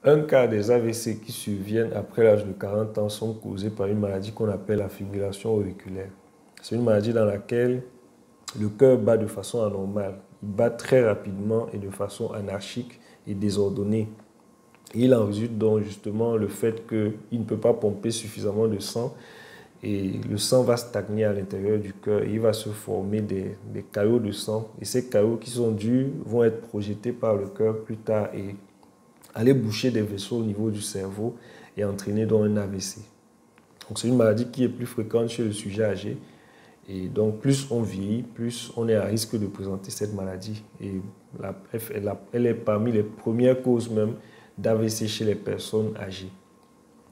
Un quart des AVC qui surviennent après l'âge de 40 ans sont causés par une maladie qu'on appelle la fibrillation auriculaire. C'est une maladie dans laquelle le cœur bat de façon anormale. Il bat très rapidement et de façon anarchique et désordonnée. Et il en résulte donc justement le fait qu'il ne peut pas pomper suffisamment de sang et le sang va stagner à l'intérieur du cœur et il va se former des caillots de sang. Et ces caillots qui sont durs vont être projetés par le cœur plus tard et aller boucher des vaisseaux au niveau du cerveau et entraîner donc un AVC. Donc c'est une maladie qui est plus fréquente chez le sujet âgé. Et donc, plus on vieillit, plus on est à risque de présenter cette maladie. Et elle est parmi les premières causes même d'AVC chez les personnes âgées.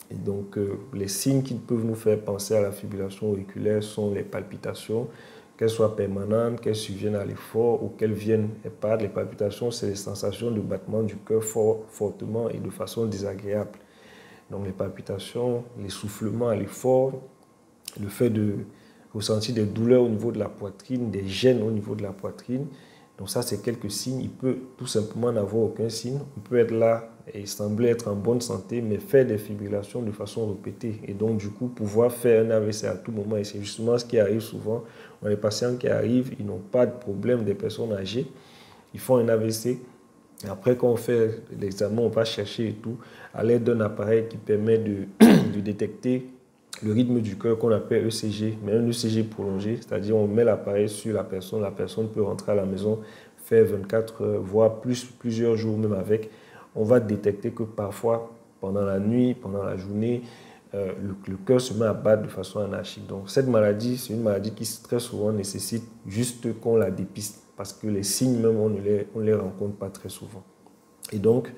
Et donc, les signes qui peuvent nous faire penser à la fibrillation auriculaire sont les palpitations, qu'elles soient permanentes, qu'elles surviennent à l'effort ou qu'elles viennent éparses. Les palpitations, c'est les sensations de battement du cœur fortement et de façon désagréable. Donc, les palpitations, l'essoufflement à l'effort, le fait de ressentir des douleurs au niveau de la poitrine, des gênes au niveau de la poitrine. Donc ça, c'est quelques signes. Il peut tout simplement n'avoir aucun signe. On peut être là et sembler être en bonne santé, mais faire des fibrillations de façon répétée. Et donc, du coup, pouvoir faire un AVC à tout moment. Et c'est justement ce qui arrive souvent. Les patients qui arrivent, ils n'ont pas de problème, des personnes âgées. Ils font un AVC. Et après, quand on fait l'examen, on va chercher et tout, à l'aide d'un appareil qui permet de détecter le rythme du cœur qu'on appelle ECG, mais un ECG prolongé, c'est-à-dire on met l'appareil sur la personne peut rentrer à la maison, faire 24 heures, voire plusieurs jours même avec. On va détecter que parfois, pendant la nuit, pendant la journée, le cœur se met à battre de façon anarchique. Donc cette maladie, c'est une maladie qui très souvent nécessite juste qu'on la dépiste, parce que les signes même, on ne les rencontre pas très souvent. Et donc,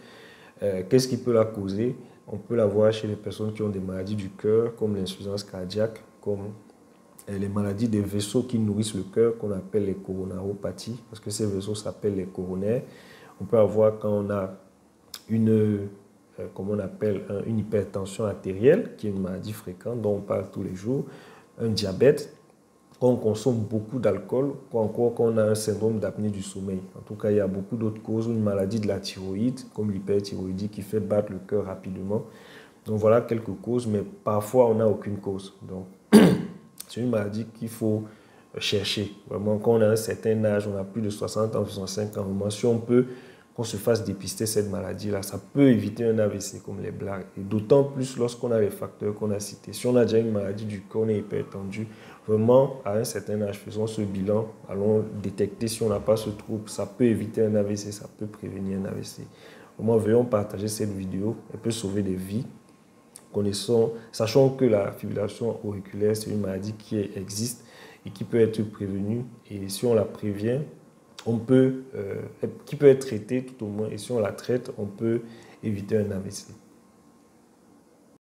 qu'est-ce qui peut la causer? On peut la voir chez les personnes qui ont des maladies du cœur, comme l'insuffisance cardiaque, comme les maladies des vaisseaux qui nourrissent le cœur, qu'on appelle les coronaropathies, parce que ces vaisseaux s'appellent les coronaires. On peut avoir quand on a comment on appelle, une hypertension artérielle, qui est une maladie fréquente dont on parle tous les jours, un diabète, quand on consomme beaucoup d'alcool, ou encore quand on a un syndrome d'apnée du sommeil. En tout cas, il y a beaucoup d'autres causes, une maladie de la thyroïde, comme l'hyperthyroïdie qui fait battre le cœur rapidement. Donc voilà quelques causes, mais parfois on n'a aucune cause. Donc c'est une maladie qu'il faut chercher. Vraiment, quand on a un certain âge, on a plus de 60 ans, 65 ans, vraiment, si on peut qu'on se fasse dépister cette maladie-là, ça peut éviter un AVC comme les blagues. Et d'autant plus lorsqu'on a les facteurs qu'on a cités. Si on a déjà une maladie du cœur, on est hypertendu, vraiment, à un certain âge, faisons ce bilan, allons détecter si on n'a pas ce trouble. Ça peut éviter un AVC, ça peut prévenir un AVC. Vraiment, veuillons partager cette vidéo, elle peut sauver des vies. Sachant que la fibrillation auriculaire, c'est une maladie qui existe et qui peut être prévenue. Et si on la prévient, qui peut être traitée tout au moins. Et si on la traite, on peut éviter un AVC.